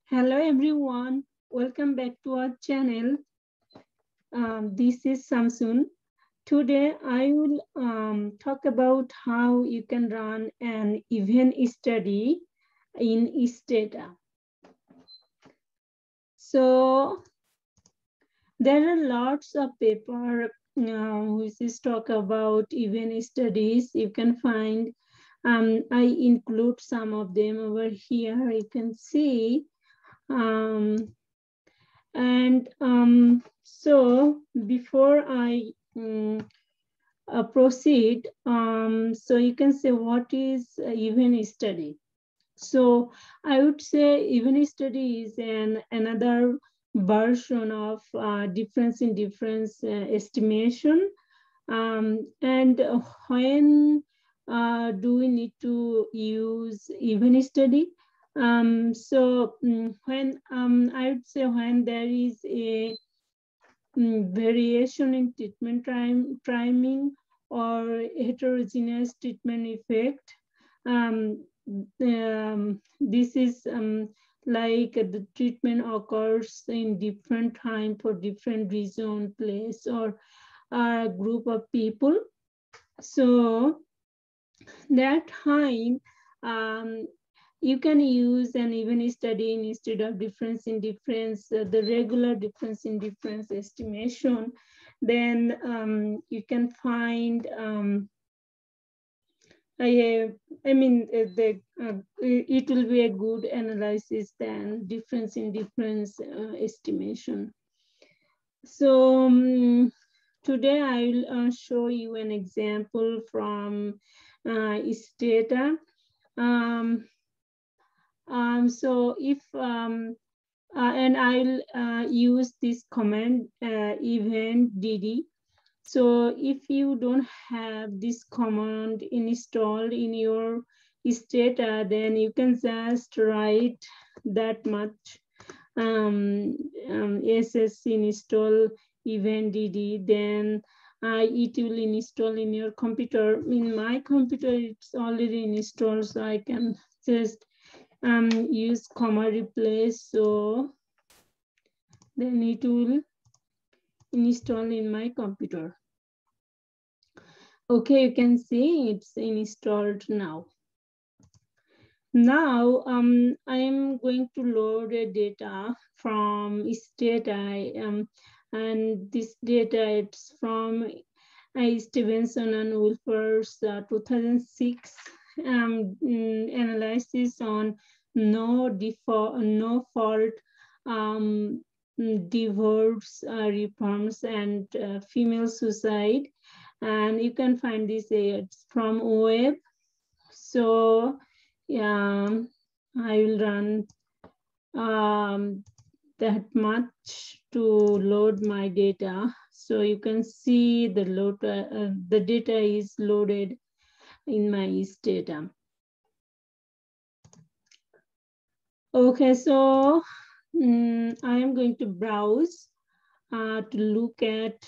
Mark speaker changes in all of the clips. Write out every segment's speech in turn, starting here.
Speaker 1: Hello everyone, welcome back to our channel. This is Samsun. Today I will talk about how you can run an event study in Stata. So there are lots of paper which is talk about event studies. You can find, I include some of them over here. You can see. So before I proceed, so you can say what is event study. So I would say event study is another version of difference in difference estimation. And when do we need to use event study? When I would say when there is a variation in treatment timing or heterogeneous treatment effect, this is like the treatment occurs in different time for different region, place, or a group of people. So that time, you can use an event study instead of difference in difference, the regular difference in difference estimation. Then you can find, it will be a good analysis than difference in difference estimation. So today I will show you an example from Stata. So if, and I'll use this command event dd. So if you don't have this command installed in your Stata, then you can just write that much ss install event dd, then it will install in your computer. In my computer, it's already installed, so I can just use comma replace. So then it will install in my computer. Okay, you can see it's installed now. Now I am going to load a data from Stata, and this data it's from Stevenson and Wolfer's 2006 analysis on no fault divorce reforms and female suicide, and you can find this it's from web. So yeah, I will run that much to load my data. So you can see the the data is loaded in my Stata. Okay, so I am going to browse to look at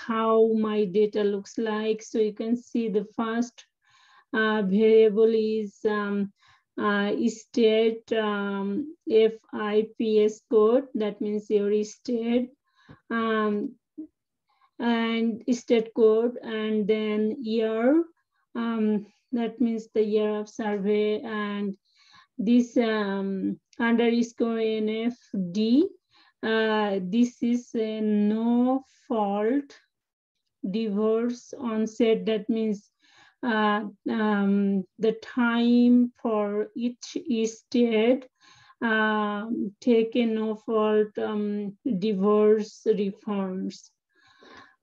Speaker 1: how my data looks like. So you can see the first variable is state FIPS code, that means your state, and state code, and then year, that means the year of survey, and this underscore NFD, this is a no fault divorce onset, that means the time for each state take a no fault divorce reforms.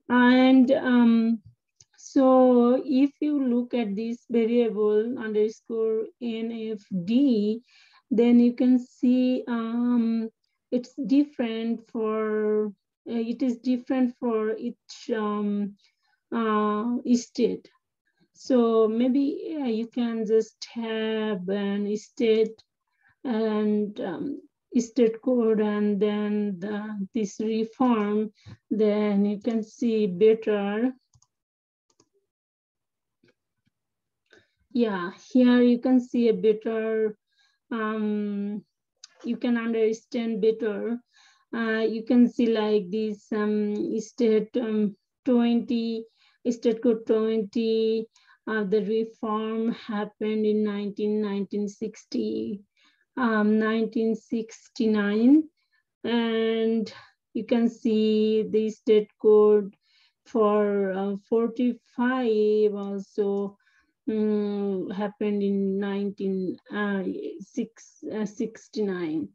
Speaker 1: And so if you look at this variable underscore NFD, then you can see it's different for, it is different for each state. So maybe you can just have an state and state code, and then this reform, then you can see better. Yeah, here you can see a better you can understand better. You can see like this state 20, state code 20, the reform happened in 1969, and you can see the state code for 45 also happened in 1969.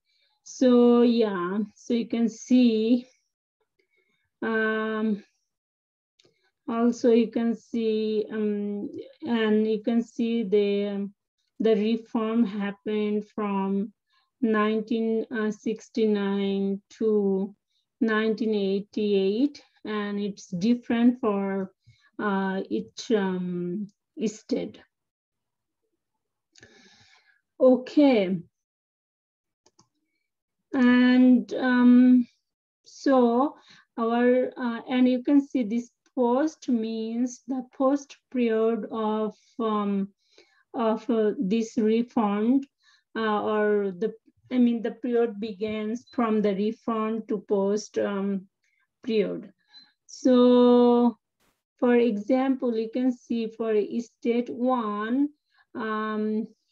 Speaker 1: So yeah, so you can see also you can see and you can see the reform happened from 1969 to 1988, and it's different for each state. Okay, and so our and you can see this post means the post period of this reformed or the period begins from the reform to post period. So for example, you can see for state 1,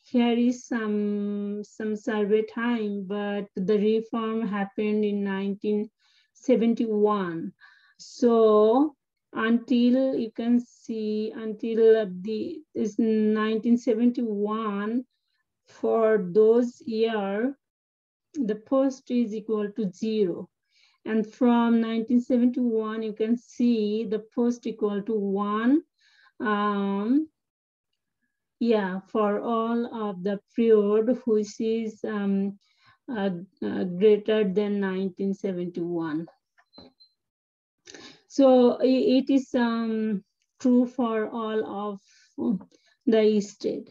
Speaker 1: here is some survey time, but the reform happened in 1971. So until you can see until this 1971, for those year, the post is equal to 0. And from 1971, you can see the post equal to 1. Yeah, for all of the period which is greater than 1971. So it is true for all of the state.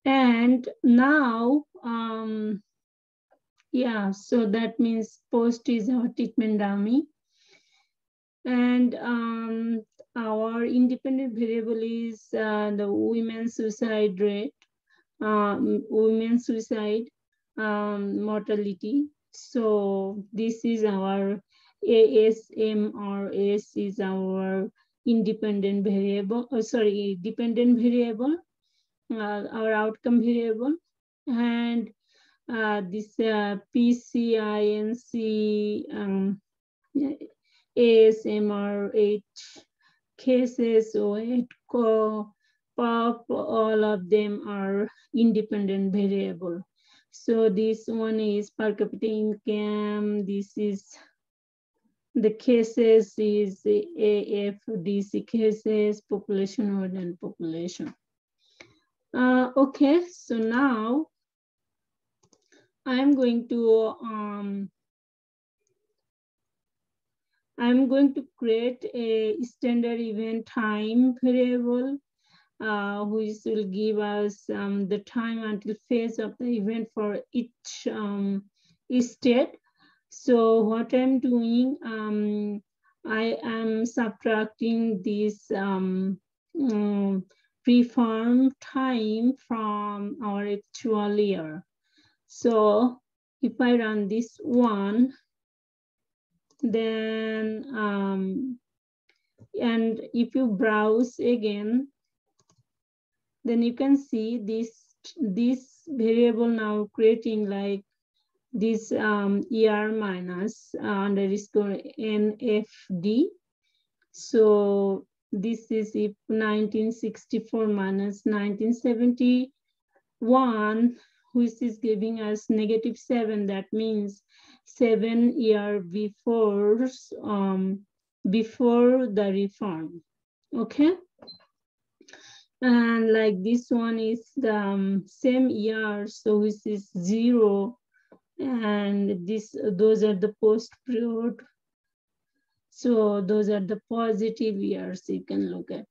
Speaker 1: And now, yeah, so that means post is our treatment dummy. And our independent variable is the women's suicide rate, women's suicide mortality. So this is our ASM, or S is our independent variable, dependent variable, our outcome variable. And this PCINC ASMR8 cases, or 8 POP, all of them are independent variable. So this one is per capita income, this is the cases is AFDC cases, population wide and population. Okay, so now I'm going to create a standard event time variable, which will give us the time until phase of the event for each state. So what I'm doing, I am subtracting this preform time from our actual year. So if I run this one, then and if you browse again, then you can see this variable now creating like this ER minus underscore NFD. So this is if 1964 minus 1971, which is giving us -7. That means 7 years before the reform. Okay. And like this one is the same year, so this is 0. And those are the post period. So those are the positive years you can look at.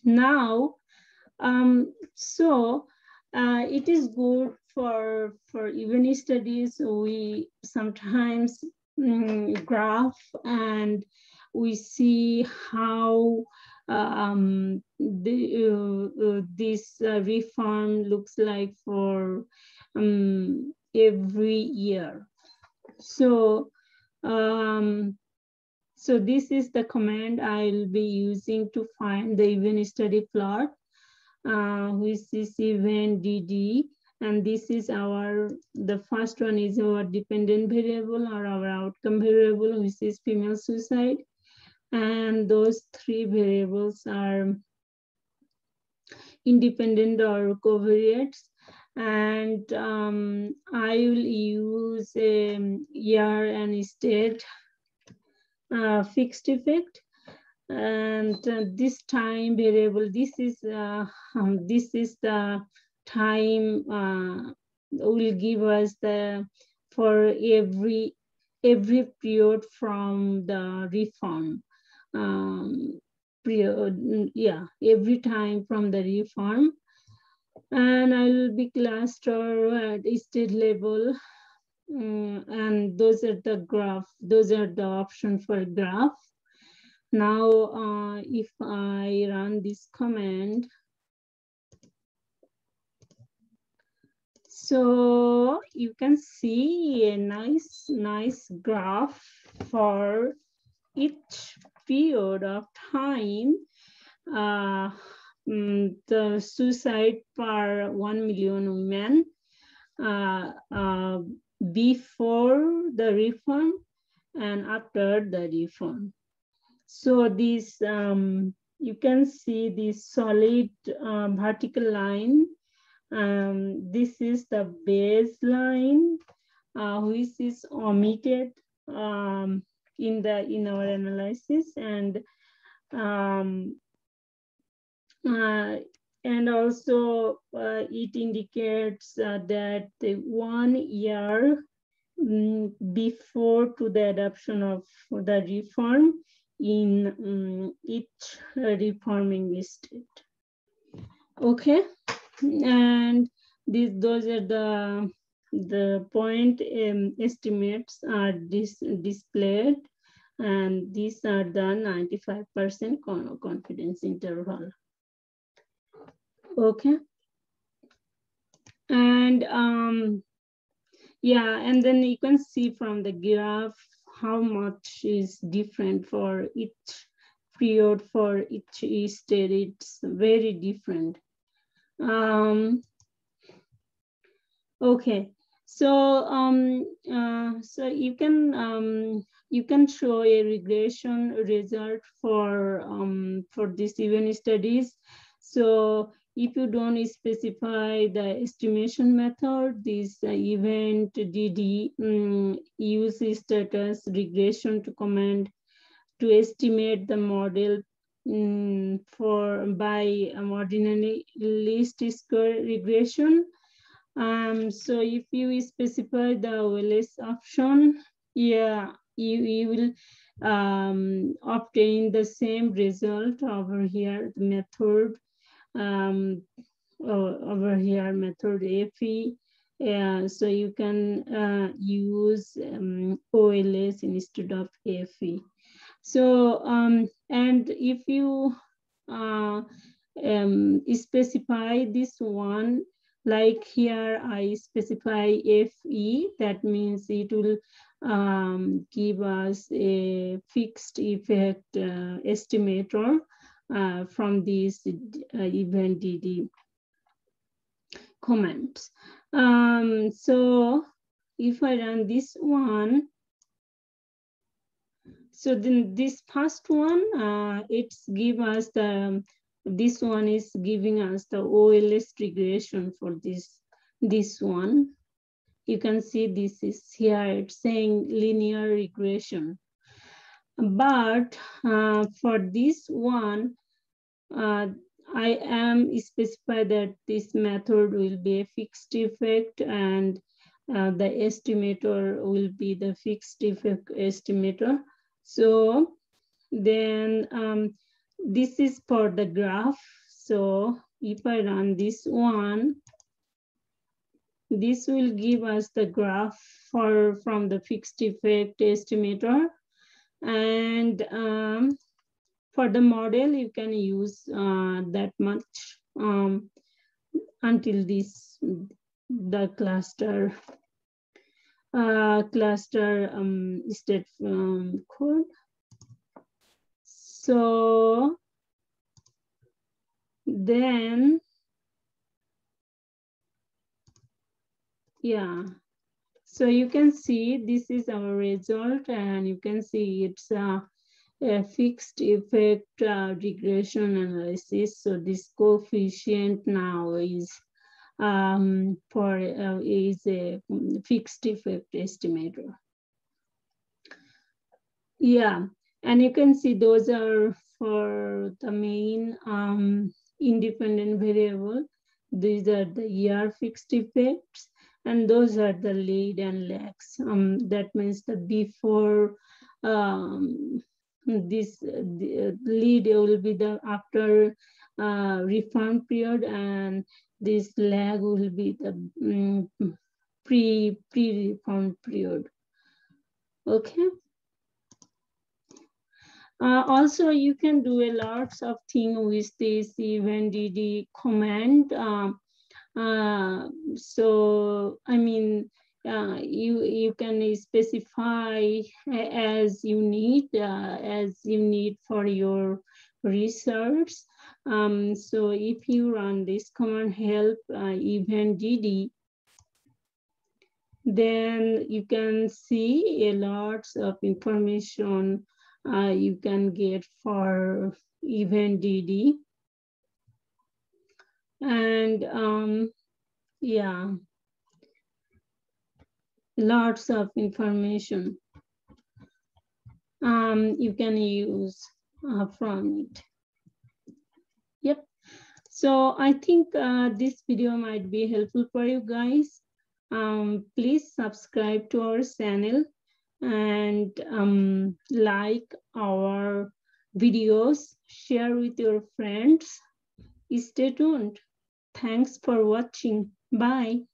Speaker 1: Now, so it is good for even studies. We sometimes graph and we see how this reform looks like for every year. So so this is the command I'll be using to find the event study plot, which is event DD. And this is the first one is our dependent variable or our outcome variable, which is female suicide. And those three variables are independent or covariates. And I will use year and state fixed effect. And this time variable, this is the time will give us for every period from the reform. Every time from the reform. And I will be cluster at state level. And those are the graph. Those are the options for graph. Now, if I run this command, so you can see a nice graph for each period of time. The suicide per 1 million women before the reform and after the reform. So this, you can see this solid vertical line. This is the baseline, which is omitted in our analysis, and also it indicates that 1 year before to the adoption of the reform in each reforming state. Okay, and those are the point estimates are displayed, and these are the 95% confidence interval. Okay, and yeah, and then you can see from the graph how much is different for each period, for each state. It's very different. Okay, so so you can show a regression result for these event studies. So if you don't specify the estimation method, this event DD uses status regression to command to estimate the model by ordinary least square regression. So if you specify the OLS option, yeah, you will obtain the same result over here, the method over here, method FE. So you can use OLS instead of FE. So and if you specify this one, like here I specify FE, that means it will give us a fixed effect estimator from these event DD comments. So if I run this one, so then this first one, it's give us this one is giving us the OLS regression for this one. You can see this is here, it's saying linear regression. But for this one, I am specified that this method will be a fixed effect, and the estimator will be the fixed effect estimator. So then this is for the graph. So if I run this one, this will give us the graph from the fixed effect estimator. And For the model, you can use that much until the cluster state code. So then, yeah. So you can see this is our result, and you can see it's a fixed effect regression analysis. So this coefficient now is is a fixed effect estimator. Yeah, and you can see those are for the main independent variable. These are the ER fixed effects, and those are the lead and lags. That means the before the lead will be the after refund period, and this lag will be the pre-refund period. Okay. Also, you can do a lot of things with this event.dd command. So, I mean, you can specify as you need for your research. So if you run this command help event.dd, then you can see a lot of information you can get for event.dd. And yeah, lots of information you can use from it. Yep. So I think this video might be helpful for you guys. Please subscribe to our channel and like our videos, share with your friends. Stay tuned. Thanks for watching. Bye.